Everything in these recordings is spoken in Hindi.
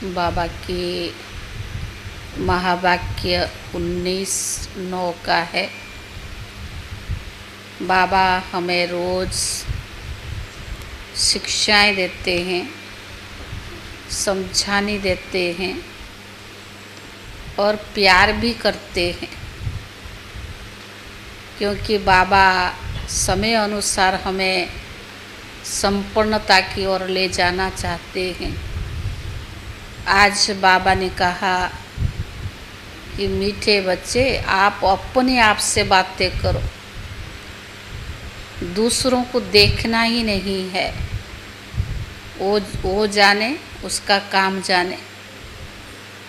बाबा की महावाक्य 19:9 का है। बाबा हमें रोज़ शिक्षाएं देते हैं, समझाने देते हैं और प्यार भी करते हैं, क्योंकि बाबा समय अनुसार हमें संपूर्णता की ओर ले जाना चाहते हैं। आज बाबा ने कहा कि मीठे बच्चे, आप अपने आप से बातें करो, दूसरों को देखना ही नहीं है। वो जाने, उसका काम जाने।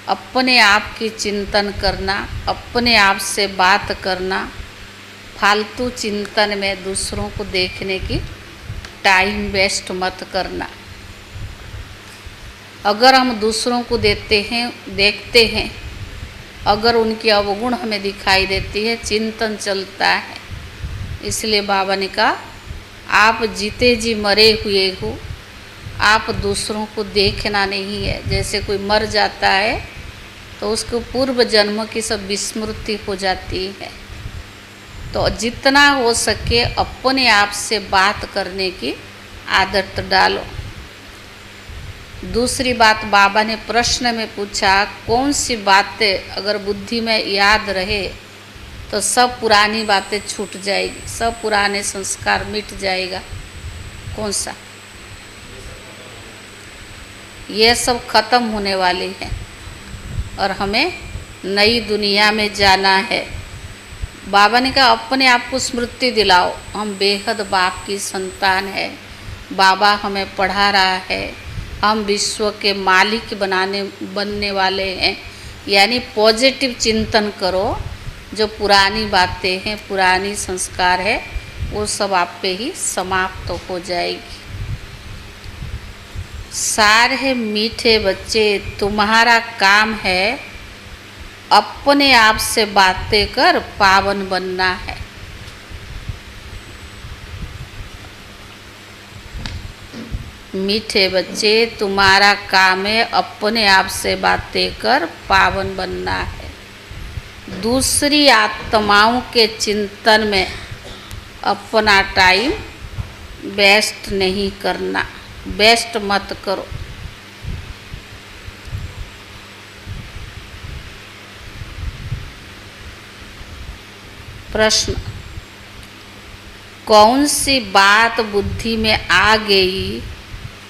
अपने आप की चिंतन करना, अपने आप से बात करना, फालतू चिंतन में दूसरों को देखने की टाइम वेस्ट मत करना। अगर हम दूसरों को देखते हैं, अगर उनकी अवगुण हमें दिखाई देती है, चिंतन चलता है। इसलिए बाबा ने कहा, आप जीते जी मरे हुए हो, आप दूसरों को देखना नहीं है। जैसे कोई मर जाता है तो उसको पूर्व जन्म की सब विस्मृति हो जाती है। तो जितना हो सके अपने आप से बात करने की आदत डालो। दूसरी बात, बाबा ने प्रश्न में पूछा, कौन सी बातें अगर बुद्धि में याद रहे तो सब पुरानी बातें छूट जाएगी, सब पुराने संस्कार मिट जाएगा। कौन सा? ये सब खत्म होने वाली है और हमें नई दुनिया में जाना है। बाबा ने कहा, अपने आप को स्मृति दिलाओ, हम बेहद बाप की संतान है। बाबा हमें पढ़ा रहा है, हम विश्व के मालिक बनने वाले हैं। यानी पॉजिटिव चिंतन करो। जो पुरानी बातें हैं, पुरानी संस्कार है, वो सब आप पे ही समाप्त हो जाएगी। सार है मीठे बच्चे, तुम्हारा काम है अपने आप से बातें कर पावन बनना है। मीठे बच्चे, तुम्हारा काम है अपने आप से बातें कर पावन बनना है। दूसरी आत्माओं के चिंतन में अपना टाइम वेस्ट नहीं करना, वेस्ट मत करो। प्रश्न, कौन सी बात बुद्धि में आ गई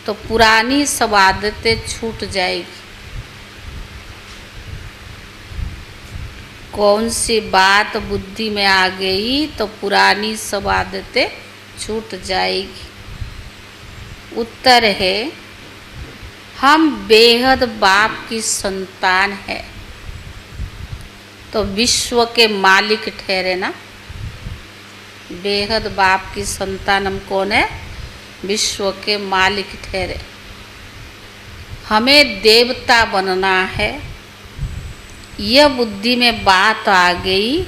तो पुरानी सब आदतें छूट जाएगी? कौन सी बात बुद्धि में आ गई तो पुरानी सब आदतें छूट जाएगी? उत्तर है, हम बेहद बाप की संतान है तो विश्व के मालिक ठहरे ना। बेहद बाप की संतान हम कौन है? विश्व के मालिक ठहरे। हमें देवता बनना है, यह बुद्धि में बात आ गई।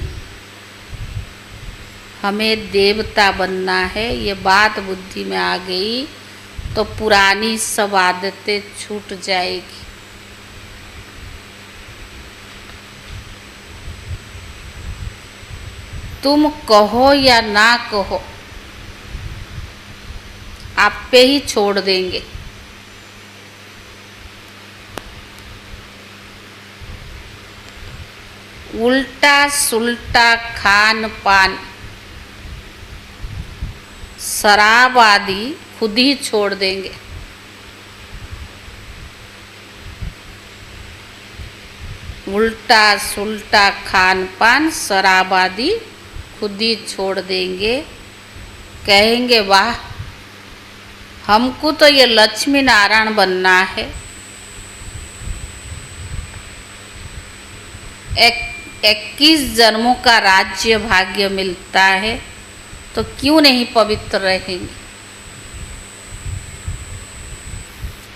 हमें देवता बनना है, ये बात बुद्धि में आ गई तो पुरानी सब आदतें छूट जाएगी। तुम कहो या ना कहो, आप पे ही छोड़ देंगे। उल्टा सुल्टा खान पान, शराब आदि खुद ही छोड़ देंगे। उल्टा सुल्टा खान पान, शराब आदि खुद ही छोड़ देंगे। कहेंगे, वाह, हमको तो ये लक्ष्मी नारायण बनना है। 21 जन्मों का राज्य भाग्य मिलता है तो क्यों नहीं पवित्र रहेंगे?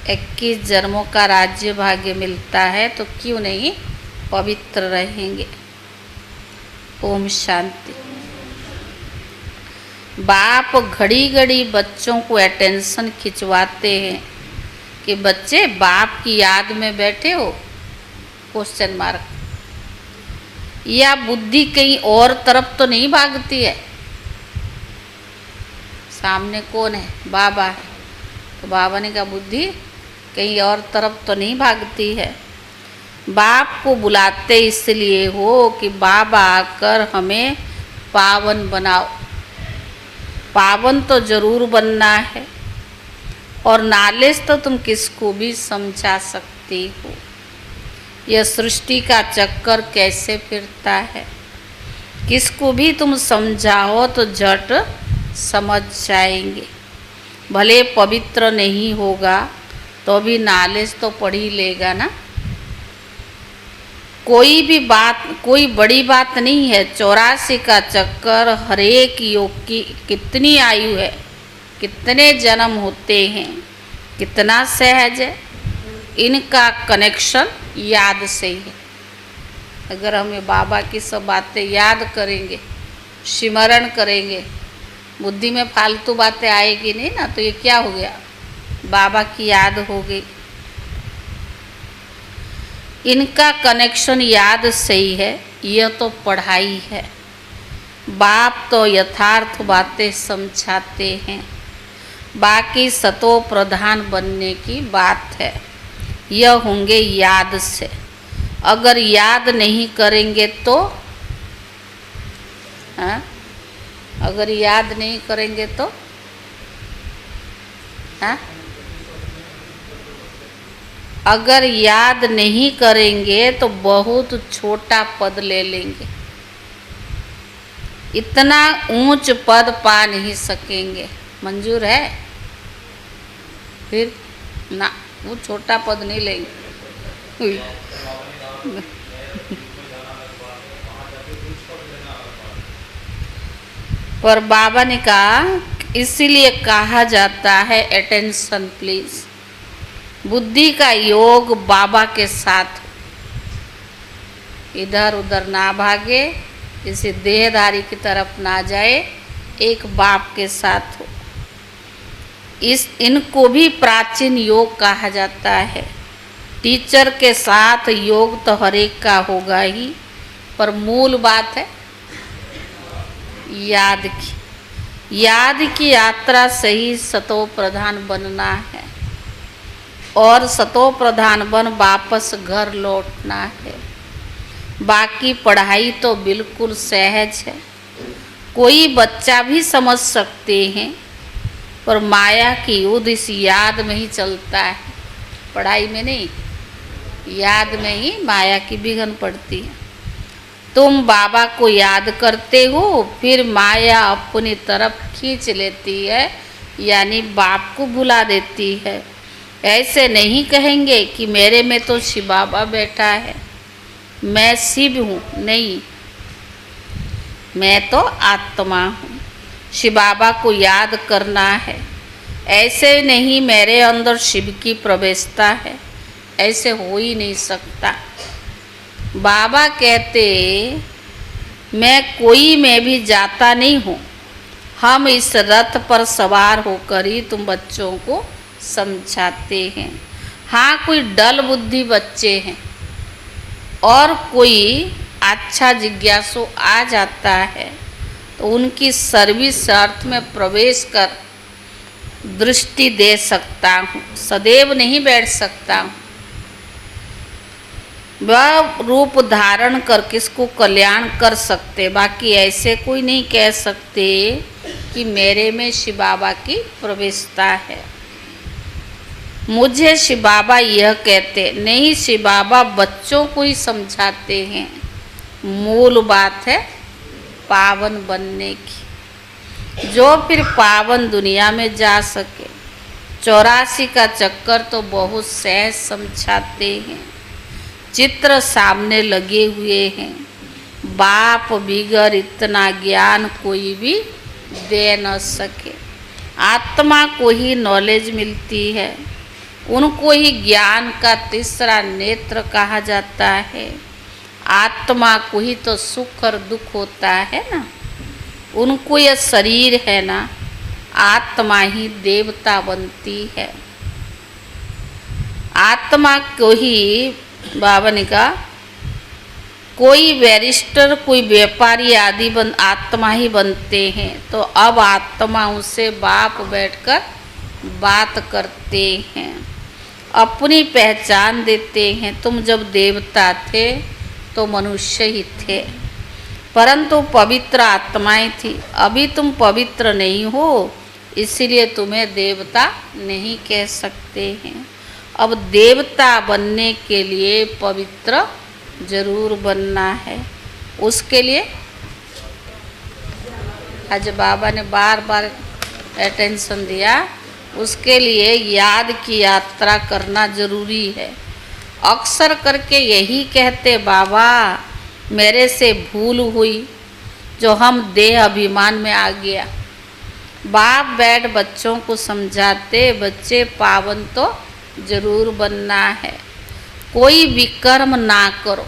21 जन्मों का राज्य भाग्य मिलता है तो क्यों नहीं पवित्र रहेंगे? ओम शांति। बाप घड़ी घड़ी बच्चों को अटेंशन खिंचवाते हैं कि बच्चे बाप की याद में बैठे हो, क्वेश्चन मार्क, या बुद्धि कहीं और तरफ तो नहीं भागती है? सामने कौन है? बाबा है। तो बाबा ने कहा बुद्धि कहीं और तरफ तो नहीं भागती है। बाप को बुलाते इसलिए हो कि बाबा आकर हमें पावन बनाओ। पावन तो जरूर बनना है, और नॉलेज तो तुम किसको भी समझा सकती हो। यह सृष्टि का चक्कर कैसे फिरता है, किसको भी तुम समझाओ तो झट समझ जाएंगे। भले पवित्र नहीं होगा तो भी नॉलेज तो पढ़ ही लेगा ना। कोई भी बात कोई बड़ी बात नहीं है। 84 का चक्कर, हर एक योग की कितनी आयु है, कितने जन्म होते हैं, कितना सहज है। इनका कनेक्शन याद से ही है। अगर हमें बाबा की सब बातें याद करेंगे, सिमरण करेंगे, बुद्धि में फालतू बातें आएगी नहीं ना, तो ये क्या हो गया? बाबा की याद हो गई। इनका कनेक्शन याद से ही है। यह तो पढ़ाई है। बाप तो यथार्थ बातें समझाते हैं, बाकी सतो प्रधान बनने की बात है। यह होंगे याद से। अगर याद नहीं करेंगे तो अगर याद नहीं करेंगे तो अगर याद नहीं करेंगे तो बहुत छोटा पद ले लेंगे, इतना ऊंच पद पा नहीं सकेंगे। मंजूर है? फिर ना, वो छोटा पद नहीं लेंगे। पर बाबा ने कहा, इसीलिए कहा जाता है अटेंशन प्लीज। बुद्धि का योग बाबा के साथ, इधर उधर ना भागे, इसे देहधारी की तरफ ना जाए, एक बाप के साथ हो। इनको भी प्राचीन योग कहा जाता है। टीचर के साथ योग तो हर एक का होगा ही, पर मूल बात है याद की। याद की यात्रा से ही सतो प्रधान बनना है, और सतो प्रधान बन वापस घर लौटना है। बाकी पढ़ाई तो बिल्कुल सहज है, कोई बच्चा भी समझ सकते हैं, पर माया की युद्ध इस याद में ही चलता है, पढ़ाई में नहीं। याद में ही माया की विघन पड़ती है। तुम बाबा को याद करते हो, फिर माया अपनी तरफ खींच लेती है, यानी बाप को भुला देती है। ऐसे नहीं कहेंगे कि मेरे में तो शिव बाबा बैठा है, मैं शिव हूँ। नहीं, मैं तो आत्मा हूँ। शिव बाबा को याद करना है। ऐसे नहीं मेरे अंदर शिव की प्रवेशता है, ऐसे हो ही नहीं सकता। बाबा कहते, मैं कोई में भी जाता नहीं हूँ, हम इस रथ पर सवार होकर ही तुम बच्चों को समझाते हैं। हाँ, कोई डल बुद्धि बच्चे हैं और कोई अच्छा जिज्ञासु आ जाता है, तो उनकी सर्विस अर्थ में प्रवेश कर दृष्टि दे सकता हूँ, सदैव नहीं बैठ सकता हूँ। वह रूप धारण कर किसको कल्याण कर सकते, बाकी ऐसे कोई नहीं कह सकते कि मेरे में शिव बाबा की प्रवेशता है। मुझे शिव बाबा यह कहते नहीं, शिव बाबा बच्चों को ही समझाते हैं। मूल बात है पावन बनने की, जो फिर पावन दुनिया में जा सके। 84 का चक्कर तो बहुत सहज समझाते हैं, चित्र सामने लगे हुए हैं। बाप बिगर इतना ज्ञान कोई भी दे न सके। आत्मा को ही नॉलेज मिलती है, उनको ही ज्ञान का तीसरा नेत्र कहा जाता है। आत्मा को ही तो सुख और दुख होता है ना, उनको यह शरीर है ना, आत्मा ही देवता बनती है। आत्मा को ही बाबा ने कहा कोई बैरिस्टर कोई व्यापारी आदि आत्मा ही बनते हैं। तो अब आत्माओं से बाप बैठकर बात करते हैं, अपनी पहचान देते हैं। तुम जब देवता थे तो मनुष्य ही थे, परंतु पवित्र आत्माएं थी। अभी तुम पवित्र नहीं हो, इसलिए तुम्हें देवता नहीं कह सकते हैं। अब देवता बनने के लिए पवित्र जरूर बनना है। उसके लिए आज बाबा ने बार बार अटेंशन दिया, उसके लिए याद की यात्रा करना जरूरी है। अक्सर करके यही कहते बाबा मेरे से भूल हुई जो हम देह अभिमान में आ गया। बाप बैठ बच्चों को समझाते, बच्चे पावन तो जरूर बनना है, कोई विकर्म ना करो।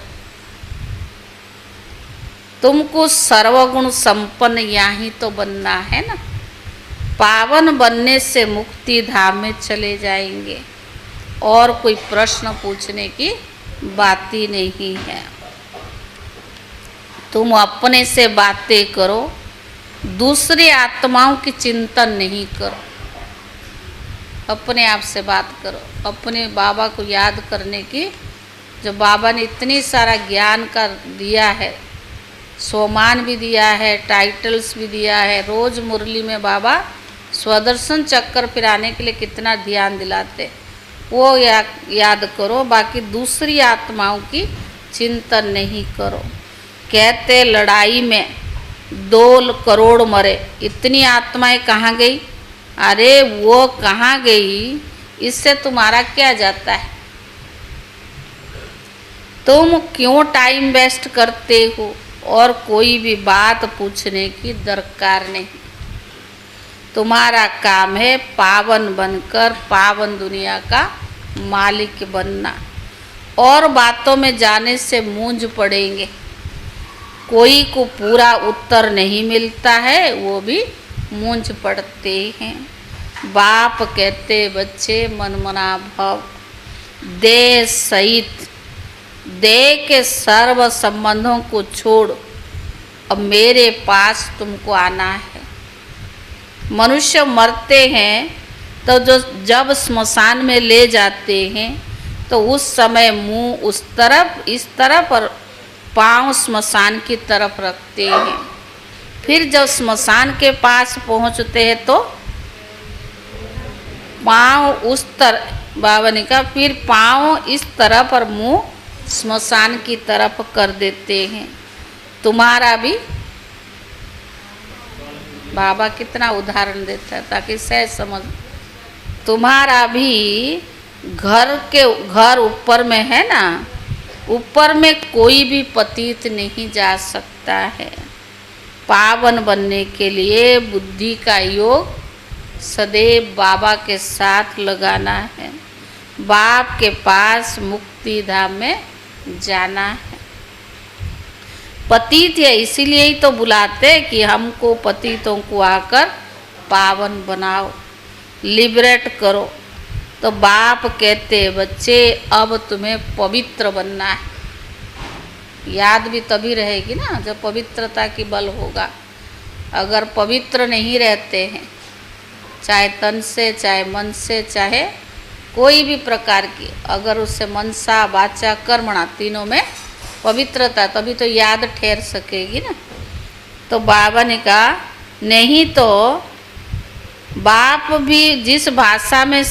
तुमको सर्वगुण संपन्न यहाँ तो बनना है ना। पावन बनने से मुक्ति धाम में चले जाएंगे और कोई प्रश्न पूछने की बात ही नहीं है। तुम अपने से बातें करो, दूसरे आत्माओं की चिंतन नहीं करो। अपने आप से बात करो, अपने बाबा को याद करने की। जो बाबा ने इतनी सारा ज्ञान का दिया है, सोमान भी दिया है, टाइटल्स भी दिया है। रोज़ मुरली में बाबा स्वदर्शन चक्कर फिराने के लिए कितना ध्यान दिलाते, वो याद करो। बाकी दूसरी आत्माओं की चिंतन नहीं करो। कहते लड़ाई में 2 करोड़ मरे, इतनी आत्माएं कहाँ गई? अरे वो कहाँ गई, इससे तुम्हारा क्या जाता है? तुम क्यों टाइम वेस्ट करते हो? और कोई भी बात पूछने की दरकार नहीं। तुम्हारा काम है पावन बनकर पावन दुनिया का मालिक बनना। और बातों में जाने से मूंझ पड़ेंगे। कोई को पूरा उत्तर नहीं मिलता है, वो भी मूंझ पड़ते हैं। बाप कहते बच्चे मनमना भव, देह सहित देह के सर्व संबंधों को छोड़ अब मेरे पास तुमको आना है। मनुष्य मरते हैं तो जब स्मशान में ले जाते हैं तो उस समय मुंह उस तरफ इस तरफ और पांव स्मशान की तरफ रखते हैं। फिर जब स्मशान के पास पहुंचते हैं तो पांव उस तरफ, बाबा ने कहा फिर पांव इस तरफ और मुंह स्मशान की तरफ कर देते हैं। तुम्हारा भी बाबा कितना उदाहरण देता है ताकि सहज समझ। तुम्हारा भी घर ऊपर में है ना, ऊपर में कोई भी पतित नहीं जा सकता है। पावन बनने के लिए बुद्धि का योग सदैव बाबा के साथ लगाना है। बाप के पास मुक्ति धाम में जाना है। पतित है इसीलिए ही तो बुलाते कि हमको पतितों को आकर पावन बनाओ, लिबरेट करो। तो बाप कहते बच्चे अब तुम्हें पवित्र बनना है। याद भी तभी रहेगी ना जब पवित्रता की बल होगा। अगर पवित्र नहीं रहते हैं, चाहे तन से, चाहे मन से, चाहे कोई भी प्रकार की, अगर उससे मनसा वाचा कर्मणा तीनों में पवित्रता, तभी तो याद ठहर सकेगी ना। तो बाबा ने कहा नहीं तो बाप भी जिस भाषा में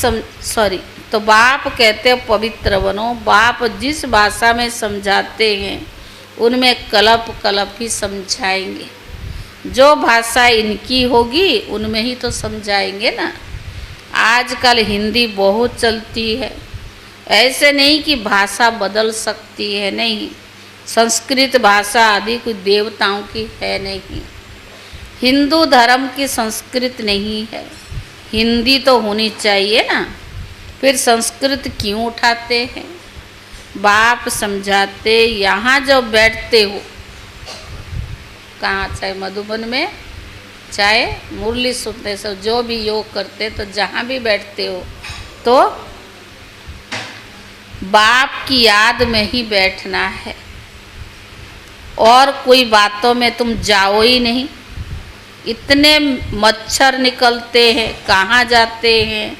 तो बाप कहते पवित्र बनो। बाप जिस भाषा में समझाते हैं उनमें कलप ही समझाएंगे। जो भाषा इनकी होगी उनमें ही तो समझाएंगे ना। आजकल हिंदी बहुत चलती है, ऐसे नहीं कि भाषा बदल सकती है, नहीं। संस्कृत भाषा आदि कोई देवताओं की है नहीं। हिंदू धर्म की संस्कृत नहीं है, हिंदी तो होनी चाहिए ना। फिर संस्कृत क्यों उठाते हैं? बाप समझाते यहाँ जब बैठते हो, कहाँ, चाहे मधुबन में, चाहे मुरली सुनते सब, जो भी योग करते, तो जहाँ भी बैठते हो तो बाप की याद में ही बैठना है और कोई बातों में तुम जाओ ही नहीं। इतने मच्छर निकलते हैं, कहाँ जाते हैं,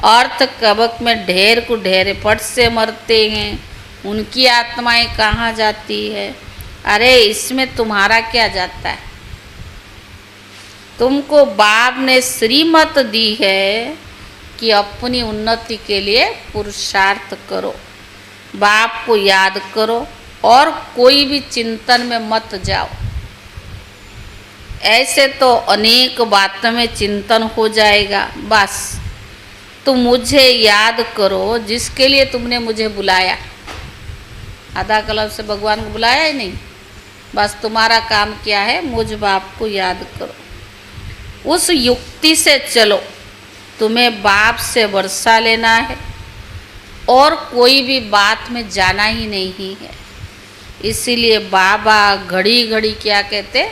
अर्थ कबक में ढेर को ढेर फट से मरते हैं, उनकी आत्माएं कहाँ जाती है। अरे इसमें तुम्हारा क्या जाता है। तुमको बाप ने श्रीमत दी है कि अपनी उन्नति के लिए पुरुषार्थ करो, बाप को याद करो और कोई भी चिंतन में मत जाओ। ऐसे तो अनेक बातों में चिंतन हो जाएगा। बस तुम मुझे याद करो जिसके लिए तुमने मुझे बुलाया। आधा कल्प से भगवान को बुलाया ही नहीं। बस तुम्हारा काम क्या है, मुझ बाप को याद करो। उस युक्ति से चलो। तुम्हें बाप से वर्षा लेना है और कोई भी बात में जाना ही नहीं है। इसीलिए बाबा घड़ी घड़ी क्या कहते,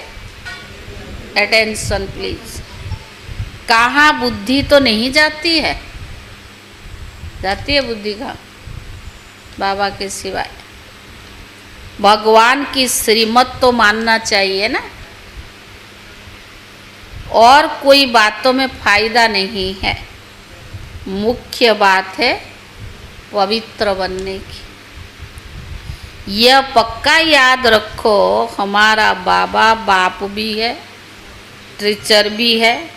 अटेंशन प्लीज। कहाँ बुद्धि तो नहीं जाती है, जाती है बुद्धि कहाँ, बाबा के सिवाय। भगवान की श्रीमत तो मानना चाहिए ना। और कोई बातों में फायदा नहीं है। मुख्य बात है पवित्र बनने की। यह पक्का याद रखो, हमारा बाबा बाप भी है, टीचर भी है,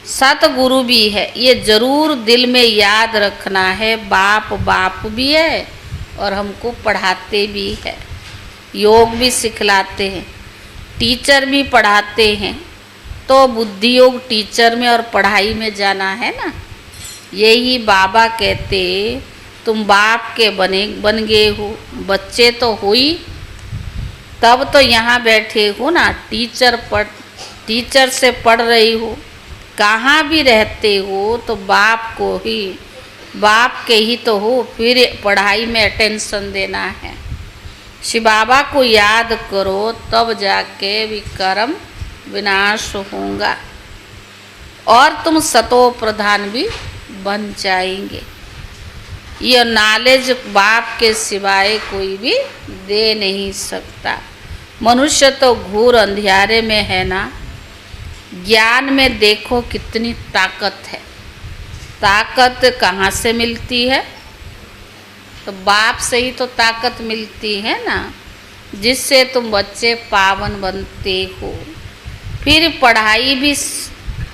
सतगुरु भी है। ये जरूर दिल में याद रखना है। बाप बाप भी है और हमको पढ़ाते भी है, योग भी सिखलाते हैं, टीचर भी पढ़ाते हैं। तो बुद्धि योग टीचर में और पढ़ाई में जाना है ना। यही बाबा कहते, तुम बाप के बन गए हो, बच्चे तो हुई तब तो यहाँ बैठे हो ना। टीचर से पढ़ रही हो, कहाँ भी रहते हो तो बाप को ही, बाप के ही तो हो। फिर पढ़ाई में अटेंशन देना है। शिव बाबा को याद करो, तब जाके विक्रम विनाश होगा और तुम सतो प्रधान भी बन जाएंगे। यह नॉलेज बाप के सिवाय कोई भी दे नहीं सकता। मनुष्य तो घूर अंधियारे में है ना। ज्ञान में देखो कितनी ताकत है। ताकत कहाँ से मिलती है, तो बाप से ही तो ताकत मिलती है ना, जिससे तुम बच्चे पावन बनते हो। फिर पढ़ाई भी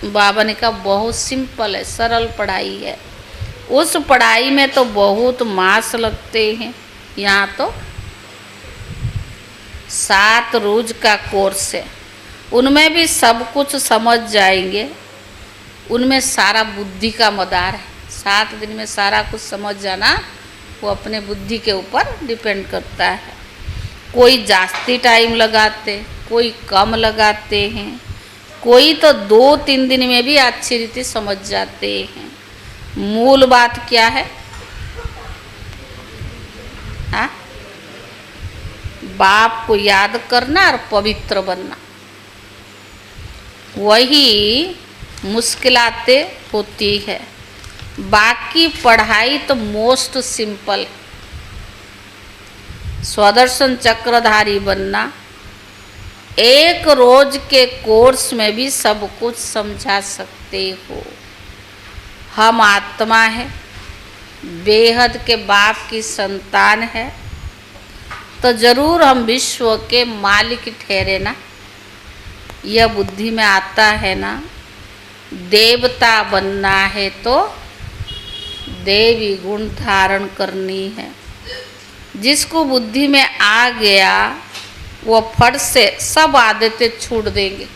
बाबा ने कहा बहुत सिंपल है, सरल पढ़ाई है। उस पढ़ाई में तो बहुत मास लगते हैं। यहाँ तो 7 रोज का कोर्स है, उनमें भी सब कुछ समझ जाएंगे। उनमें सारा बुद्धि का मदार है। 7 दिन में सारा कुछ समझ जाना वो अपने बुद्धि के ऊपर डिपेंड करता है। कोई जास्ती टाइम लगाते, कोई कम लगाते हैं, कोई तो 2-3 दिन में भी अच्छी रीति समझ जाते हैं। मूल बात क्या है, हाँ? बाप को याद करना और पवित्र बनना, वही मुश्किलातें होती है। बाकी पढ़ाई तो मोस्ट सिंपल। स्वदर्शन चक्रधारी बनना, एक रोज के कोर्स में भी सब कुछ समझा सकते हो। हम आत्मा है, बेहद के बाप की संतान है, तो जरूर हम विश्व के मालिक ठहरे ना। यह बुद्धि में आता है ना। देवता बनना है तो देवी गुण धारण करनी है। जिसको बुद्धि में आ गया वो फट से सब आदतें छूट देंगे।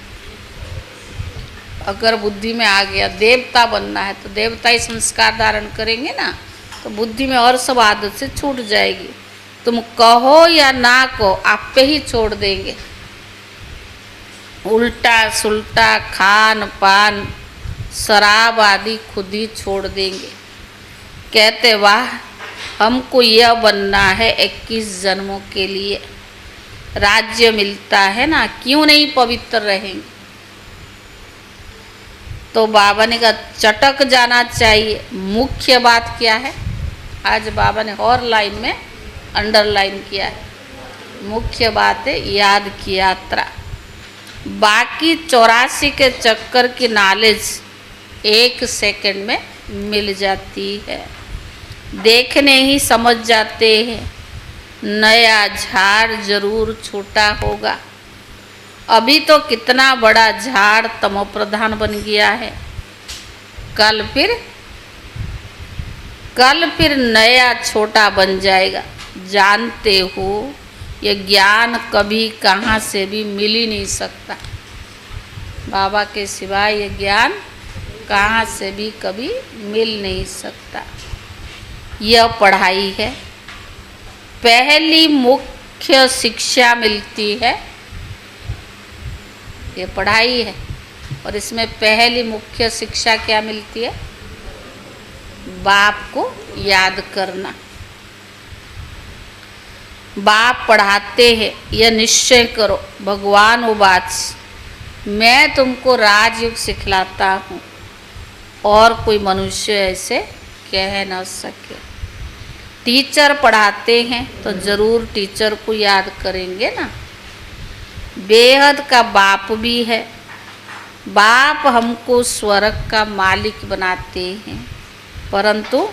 अगर बुद्धि में आ गया देवता बनना है तो देवता ही संस्कार धारण करेंगे ना, तो बुद्धि में और सब आदत से छूट जाएगी। तुम कहो या ना कहो, आप पे ही छोड़ देंगे। उल्टा सुल्टा खान पान शराब आदि खुद ही छोड़ देंगे। कहते वाह, हमको यह बनना है 21 जन्मों के लिए, राज्य मिलता है ना, क्यों नहीं पवित्र रहेंगे। तो बाबा ने कहा चटक जाना चाहिए। मुख्य बात क्या है, आज बाबा ने और लाइन में अंडरलाइन किया है। मुख्य बात है याद की यात्रा। बाकी 84 के चक्कर की नॉलेज 1 सेकंड में मिल जाती है। देखने ही समझ जाते हैं। नया झाड़ जरूर छोटा होगा। अभी तो कितना बड़ा झाड़ तमोप्रधान बन गया है। कल फिर नया छोटा बन जाएगा। जानते हो ये ज्ञान कभी कहाँ से भी मिल ही नहीं सकता। बाबा के सिवाय ये ज्ञान कहाँ से भी कभी मिल नहीं सकता। यह पढ़ाई है। पहली मुख्य शिक्षा मिलती है। ये पढ़ाई है और इसमें पहली मुख्य शिक्षा क्या मिलती है? बाप को याद करना। बाप पढ़ाते हैं, यह निश्चय करो भगवान उवाच, मैं तुमको राजयोग सिखलाता हूँ और कोई मनुष्य ऐसे कह न सके। टीचर पढ़ाते हैं तो जरूर टीचर को याद करेंगे ना। बेहद का बाप भी है। बाप हमको स्वर्ग का मालिक बनाते हैं, परंतु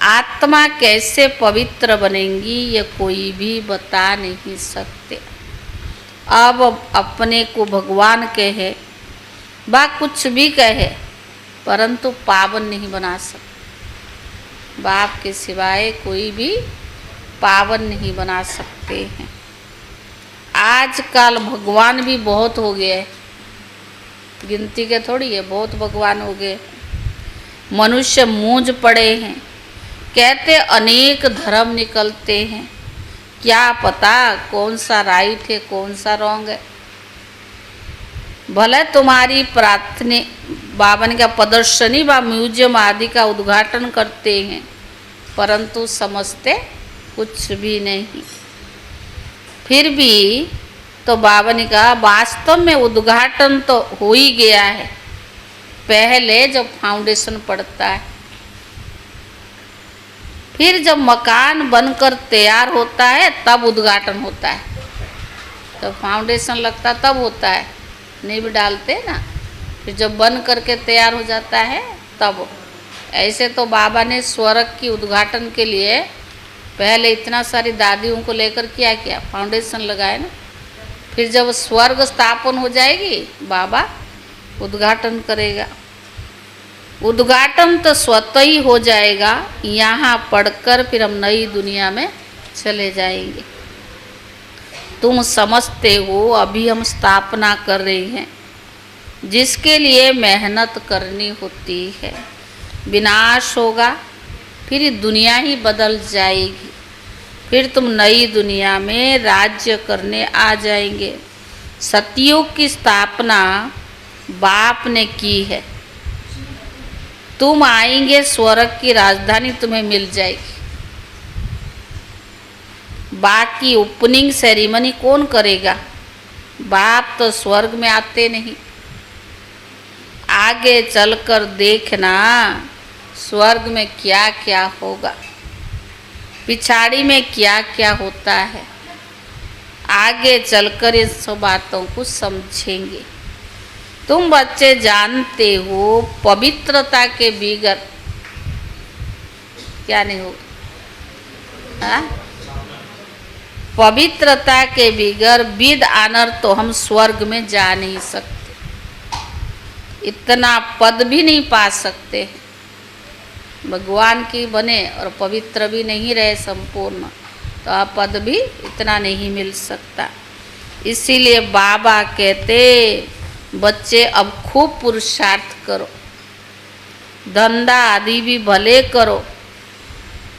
आत्मा कैसे पवित्र बनेंगी ये कोई भी बता नहीं सकते। अब अपने को भगवान कहे बा कुछ भी कहे, परंतु पावन नहीं बना सकते। बाप के सिवाय कोई भी पावन नहीं बना सकते हैं। आजकल भगवान भी बहुत हो गए, गिनती के थोड़ी है, बहुत भगवान हो गए। मनुष्य मूंझ पड़े हैं। कहते अनेक धर्म निकलते हैं, क्या पता कौन सा राइट है कौन सा रॉन्ग है। भले तुम्हारी प्रार्थना बाबा ने का प्रदर्शनी व म्यूजियम आदि का उद्घाटन करते हैं, परंतु समझते कुछ भी नहीं। फिर भी तो बाबा ने कहा वास्तव में उद्घाटन तो हो ही गया है। पहले जब फाउंडेशन पड़ता है, फिर जब मकान बनकर तैयार होता है तब उद्घाटन होता है। तो फाउंडेशन लगता तब होता है, नींव डालते ना, फिर जब बन करके तैयार हो जाता है तब। ऐसे तो बाबा ने स्वर्ग की उद्घाटन के लिए पहले इतना सारी दादियों को लेकर किया फाउंडेशन लगाए ना। फिर जब स्वर्ग स्थापन हो जाएगी बाबा उद्घाटन करेगा। उद्घाटन तो स्वतः ही हो जाएगा। यहाँ पढ़कर फिर हम नई दुनिया में चले जाएंगे। तुम समझते हो अभी हम स्थापना कर रहे हैं, जिसके लिए मेहनत करनी होती है। विनाश होगा, फिर दुनिया ही बदल जाएगी। फिर तुम नई दुनिया में राज्य करने आ जाएंगे। सतयुग की स्थापना बाप ने की है। तुम आएंगे, स्वर्ग की राजधानी तुम्हें मिल जाएगी। बाकी ओपनिंग सेरेमनी कौन करेगा? बाप तो स्वर्ग में आते नहीं। आगे चलकर देखना स्वर्ग में क्या क्या होगा, पिछाड़ी में क्या क्या होता है। आगे चलकर इन सब बातों को समझेंगे। तुम बच्चे जानते हो पवित्रता के बिगर क्या नहीं होगा। हाँ? पवित्रता के बिगर विद आनर तो हम स्वर्ग में जा नहीं सकते। इतना पद भी नहीं पा सकते। भगवान की बने और पवित्र भी नहीं रहे संपूर्ण, तो आप पद भी इतना नहीं मिल सकता। इसीलिए बाबा कहते बच्चे अब खूब पुरुषार्थ करो, धंधा आदि भी भले करो,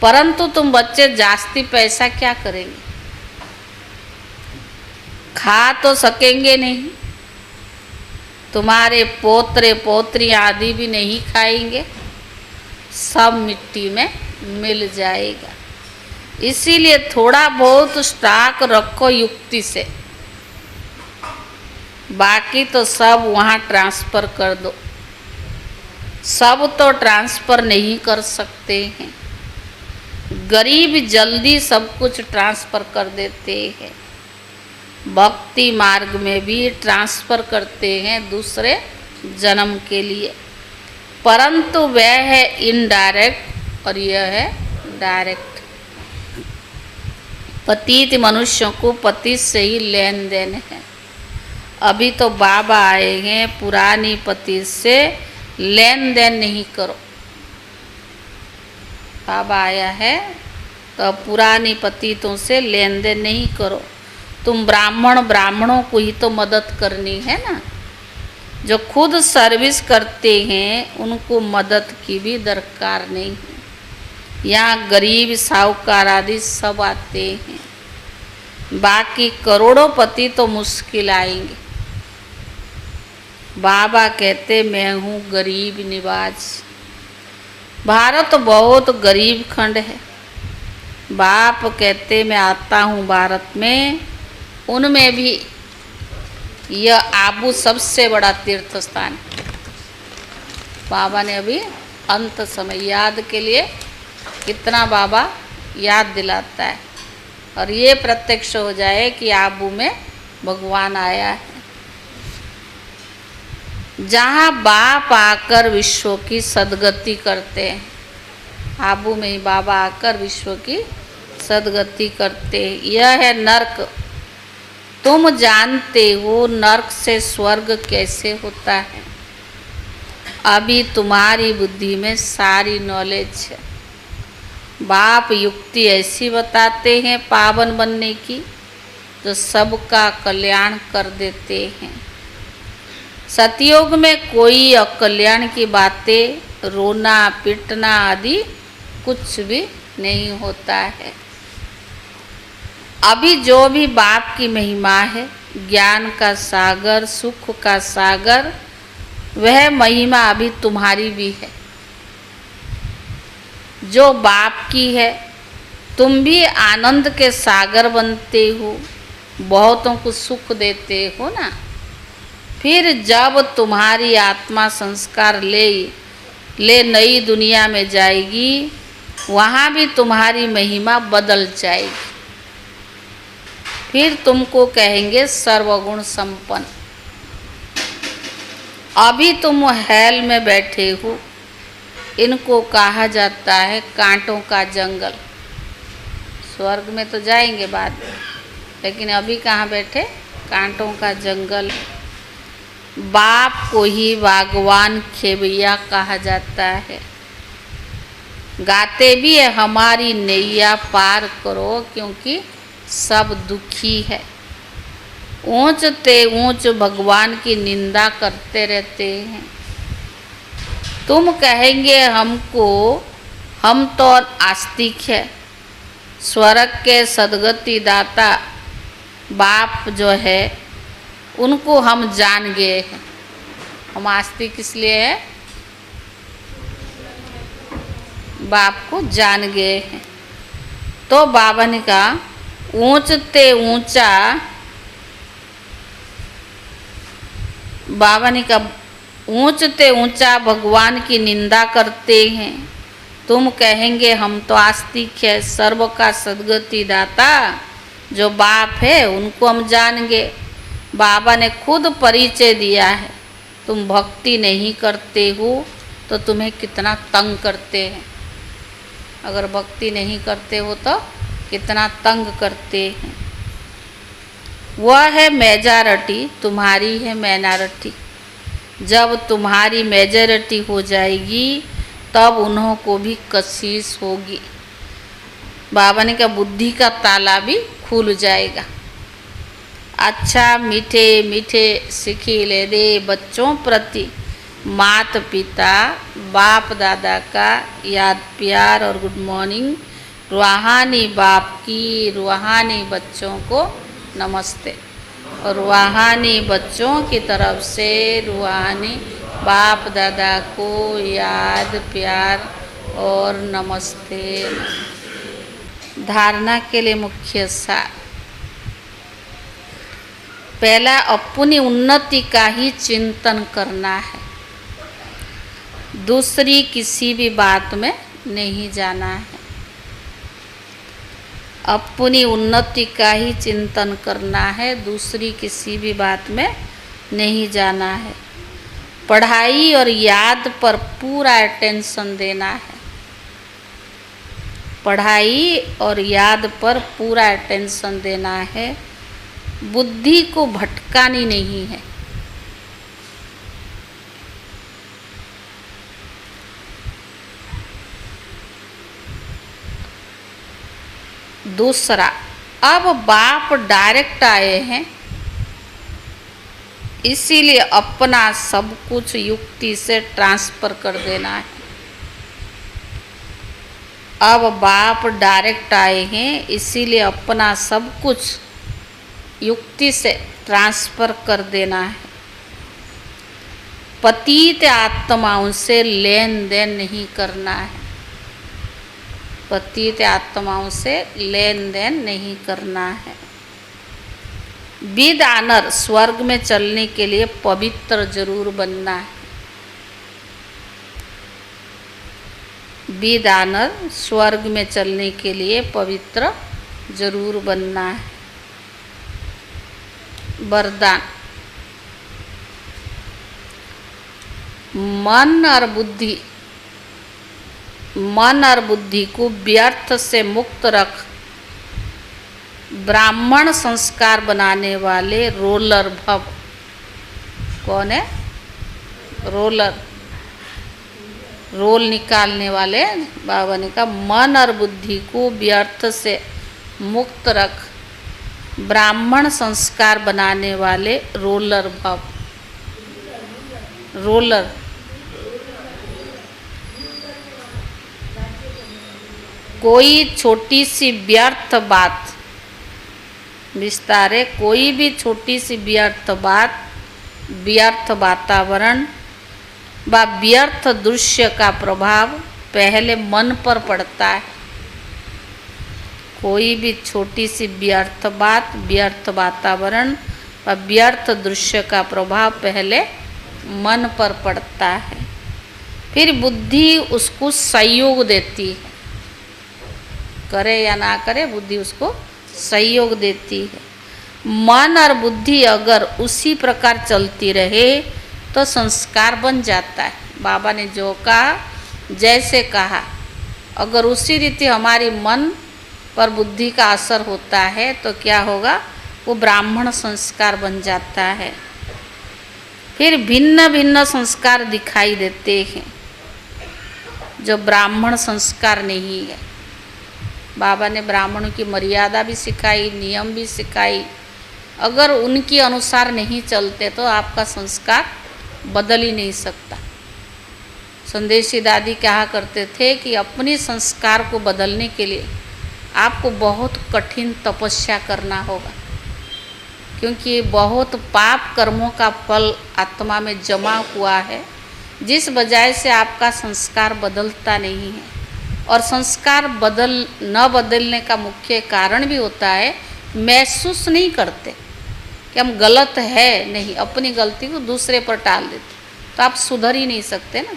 परंतु तुम बच्चे जास्ती पैसा क्या करेंगे? खा तो सकेंगे नहीं। तुम्हारे पोतरे पोत्रियाँ आदि भी नहीं खाएंगे, सब मिट्टी में मिल जाएगा। इसीलिए थोड़ा बहुत स्टॉक रखो युक्ति से, बाकी तो सब वहाँ ट्रांसफ़र कर दो। सब तो ट्रांसफ़र नहीं कर सकते हैं। गरीब जल्दी सब कुछ ट्रांसफ़र कर देते हैं। भक्ति मार्ग में भी ट्रांसफ़र करते हैं दूसरे जन्म के लिए, परंतु वह है इनडायरेक्ट और यह है डायरेक्ट। पतित मनुष्यों को पति से ही लेन देन है। अभी तो बाबा आए हैं, पुरानी पति से लेन देन नहीं करो। बाबा आया है तो पुरानी पतितों से लेन देन नहीं करो। तुम ब्राह्मणों को ही तो मदद करनी है ना। जो खुद सर्विस करते हैं उनको मदद की भी दरकार नहीं है। यहाँ गरीब साहूकार आदि सब आते हैं, बाकी करोड़ोंपति तो मुश्किल आएंगे। बाबा कहते मैं हूँ गरीब निवाज। भारत बहुत गरीब खंड है। बाप कहते मैं आता हूँ भारत में, उनमें भी यह आबू सबसे बड़ा तीर्थ स्थान। बाबा ने अभी अंत समय याद के लिए कितना बाबा याद दिलाता है, और ये प्रत्यक्ष हो जाए कि आबू में भगवान आया है। जहाँ बाप आकर विश्व की सदगति करते हैं, आबू में ही बाबा आकर विश्व की सदगति करते हैं। यह है नर्क। तुम जानते हो नर्क से स्वर्ग कैसे होता है। अभी तुम्हारी बुद्धि में सारी नॉलेज है। बाप युक्ति ऐसी बताते हैं पावन बनने की, जो सबका कल्याण कर देते हैं। सतयुग में कोई अकल्याण की बातें, रोना पीटना आदि कुछ भी नहीं होता है। अभी जो भी बाप की महिमा है, ज्ञान का सागर, सुख का सागर, वह महिमा अभी तुम्हारी भी है। जो बाप की है, तुम भी आनंद के सागर बनते हो, बहुतों को सुख देते हो ना। फिर जब तुम्हारी आत्मा संस्कार ले नई दुनिया में जाएगी, वहाँ भी तुम्हारी महिमा बदल जाएगी। फिर तुमको कहेंगे सर्वगुण संपन्न। अभी तुम हेल में बैठे हो, इनको कहा जाता है कांटों का जंगल। स्वर्ग में तो जाएंगे बाद में, लेकिन अभी कहाँ बैठे? कांटों का जंगल। बाप को ही बागवान खेवैया कहा जाता है। गाते भी है हमारी नैया पार करो, क्योंकि सब दुखी है। ऊंच ते ऊंच भगवान की निंदा करते रहते हैं। तुम कहेंगे हमको, हम तो आस्तिक है। स्वर्ग के सदगति दाता बाप जो है, उनको हम जान गए हैं। हम आस्तिक इसलिए है, बाप को जान गए हैं। तो बाबा ने कहा ऊंच ते ऊंचा, बाबा ने कहा ऊंच ते ऊंचा भगवान की निंदा करते हैं। तुम कहेंगे हम तो आस्तिक है। सर्व का सदगति दाता जो बाप है, उनको हम जानेंगे। बाबा ने खुद परिचय दिया है। तुम भक्ति नहीं करते हो तो तुम्हें कितना तंग करते हैं। अगर भक्ति नहीं करते हो तो कितना तंग करते हैं। वह है मेजॉरिटी, तुम्हारी है माइनॉरिटी। जब तुम्हारी मेजॉरिटी हो जाएगी, तब उन्हों को भी कशिश होगी। बाबा ने कहा बुद्धि का ताला भी खुल जाएगा। अच्छा मीठे मीठे सिखिले दे बच्चों प्रति माता पिता बाप दादा का याद प्यार और गुड मॉर्निंग। रूहानी बाप की रूहानी बच्चों को नमस्ते, और रूहानी बच्चों की तरफ से रूहानी बाप दादा को याद प्यार और नमस्ते। धारणा के लिए मुख्य सार। पहला, अपनी उन्नति का ही चिंतन करना है। दूसरी किसी भी बात में नहीं जाना है। अपनी उन्नति का ही चिंतन करना है, दूसरी किसी भी बात में नहीं जाना है। पढ़ाई और याद पर पूरा अटेंशन देना है। पढ़ाई और याद पर पूरा अटेंशन देना है। बुद्धि को भटकानी नहीं है। दूसरा, अब बाप डायरेक्ट आए हैं, इसीलिए अपना सब कुछ युक्ति से ट्रांसफर कर देना है। अब बाप डायरेक्ट आए हैं, इसीलिए अपना सब कुछ युक्ति से ट्रांसफर कर देना है। पतित आत्माओं से लेन देन नहीं करना है। पतित आत्माओं से लेन देन नहीं करना है। विद ऑनर स्वर्ग में चलने के लिए पवित्र जरूर बनना है। विद ऑनर स्वर्ग में चलने के लिए पवित्र जरूर बनना है। वरदान, मन और बुद्धि को व्यर्थ से मुक्त रख ब्राह्मण संस्कार बनाने वाले रोलर भव। कौन है? रोलर, रोल निकालने वाले। बाबा ने कहा मन और बुद्धि को व्यर्थ से मुक्त रख ब्राह्मण संस्कार बनाने वाले रोलर भव। रोलर कोई छोटी सी व्यर्थ बात, विस्तार है, कोई भी छोटी सी व्यर्थ बात, व्यर्थ वातावरण व व्यर्थ दृश्य का प्रभाव पहले मन पर पड़ता है। कोई भी छोटी सी व्यर्थ बात, व्यर्थ वातावरण व व्यर्थ दृश्य का प्रभाव पहले मन पर पड़ता है, फिर बुद्धि उसको सहयोग देती है। करे या ना करे, बुद्धि उसको सहयोग देती है। मन और बुद्धि अगर उसी प्रकार चलती रहे तो संस्कार बन जाता है। बाबा ने जो कहा, जैसे कहा, अगर उसी रीति हमारी मन पर बुद्धि का असर होता है तो क्या होगा? वो ब्राह्मण संस्कार बन जाता है। फिर भिन्न भिन्न संस्कार दिखाई देते हैं जो ब्राह्मण संस्कार नहीं है। बाबा ने ब्राह्मणों की मर्यादा भी सिखाई, नियम भी सिखाई। अगर उनके अनुसार नहीं चलते तो आपका संस्कार बदल ही नहीं सकता। संदेशी दादी कहा करते थे कि अपने संस्कार को बदलने के लिए आपको बहुत कठिन तपस्या करना होगा, क्योंकि बहुत पाप कर्मों का फल आत्मा में जमा हुआ है, जिस वजह से आपका संस्कार बदलता नहीं है। और संस्कार न बदलने का मुख्य कारण भी होता है, महसूस नहीं करते कि हम गलत है, नहीं, अपनी गलती को दूसरे पर टाल देते, तो आप सुधर ही नहीं सकते ना।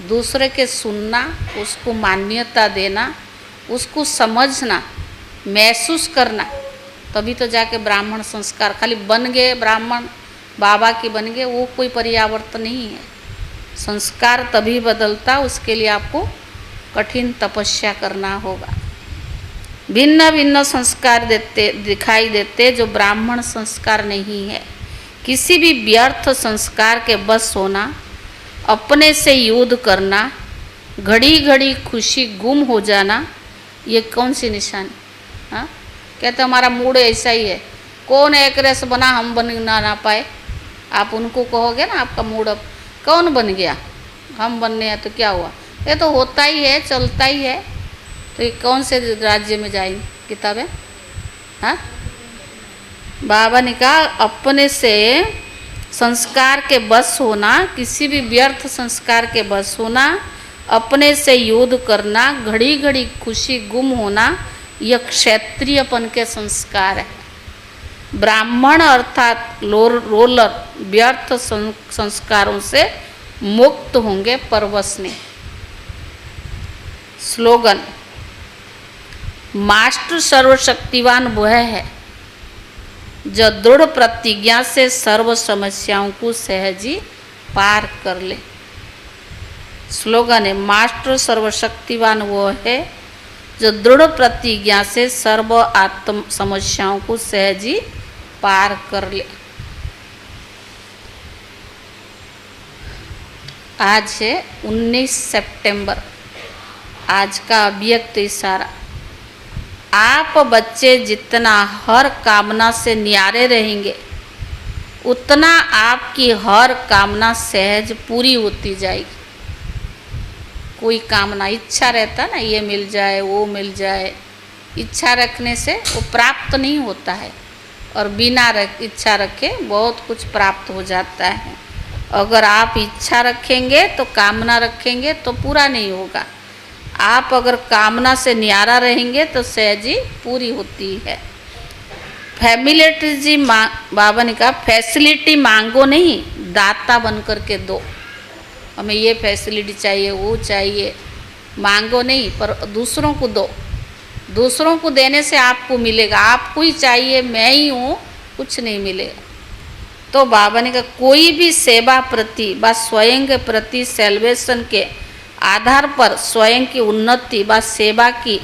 दूसरे के सुनना, उसको मान्यता देना, उसको समझना, महसूस करना, तभी तो जाके ब्राह्मण संस्कार। खाली बन गए ब्राह्मण, बाबा की बन गए, वो कोई परिवर्तन नहीं है। संस्कार तभी बदलता, उसके लिए आपको कठिन तपस्या करना होगा। भिन्न भिन्न संस्कार दिखाई देते जो ब्राह्मण संस्कार नहीं है। किसी भी व्यर्थ संस्कार के बस होना, अपने से युद्ध करना, घड़ी घड़ी खुशी गुम हो जाना, ये कौन सी निशानी? हाँ, कहते हमारा मूड ऐसा ही है, कौन एक रस बना हम बनना ना पाए। आप उनको कहोगे ना आपका मूड अब कौन बन गया, हम बनने हैं तो क्या हुआ? ये तो होता ही है, चलता ही है, तो ये कौन से राज्य में जाएंगी किताबें? हाँ, बाबा ने कहा अपने से संस्कार के बस होना, किसी भी व्यर्थ संस्कार के बस होना, अपने से युद्ध करना, घड़ी घड़ी खुशी गुम होना, यह क्षत्रियपन के संस्कार है। ब्राह्मण अर्थात रोलर व्यर्थ संस्कारों से मुक्त होंगे परवश नहीं। स्लोगन, मास्टर सर्वशक्तिवान वह है जो दृढ़ प्रतिज्ञा से सर्व समस्याओं को सहज ही पार कर ले। स्लोगन है, मास्टर सर्वशक्तिवान वो है जो दृढ़ प्रतिज्ञा से सर्व आत्म समस्याओं को सहज ही पार कर ले। आज है 19 सितंबर। आज का अव्यक्त इशारा, आप बच्चे जितना हर कामना से न्यारे रहेंगे उतना आपकी हर कामना सहज पूरी होती जाएगी। कोई कामना इच्छा रहता ना, ये मिल जाए वो मिल जाए, इच्छा रखने से वो प्राप्त नहीं होता है, और बिना इच्छा रखे बहुत कुछ प्राप्त हो जाता है। अगर आप इच्छा रखेंगे तो कामना रखेंगे तो पूरा नहीं होगा। आप अगर कामना से न्यारा रहेंगे तो सहज ही पूरी होती है। फैमिलिटी बाबा ने कहा, फैसिलिटी मांगो नहीं, दाता बन कर के दो। हमें ये फैसिलिटी चाहिए, वो चाहिए, मांगो नहीं पर दूसरों को दो। दूसरों को देने से आपको मिलेगा। आपको ही चाहिए, मैं ही हूँ, कुछ नहीं मिलेगा। तो बाबा ने कहा, कोई भी सेवा प्रति व स्वयं के प्रति सेल्वेशन के आधार पर स्वयं की उन्नति व सेवा की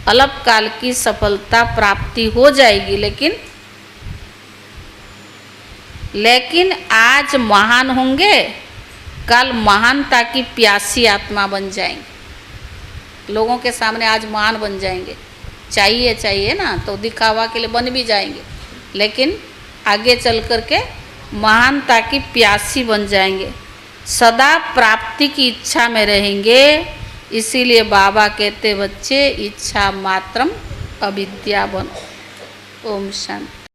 अल्पकाल की सफलता प्राप्ति हो जाएगी, लेकिन आज महान होंगे, कल महानता की प्यासी आत्मा बन जाएंगे। लोगों के सामने आज महान बन जाएंगे, चाहिए ना, तो दिखावा के लिए बन भी जाएंगे, लेकिन आगे चल कर के महानता की प्यासी बन जाएंगे, सदा प्राप्ति की इच्छा में रहेंगे। इसीलिए बाबा कहते, बच्चे इच्छा मात्रम अविद्या बनो। ओम शांति।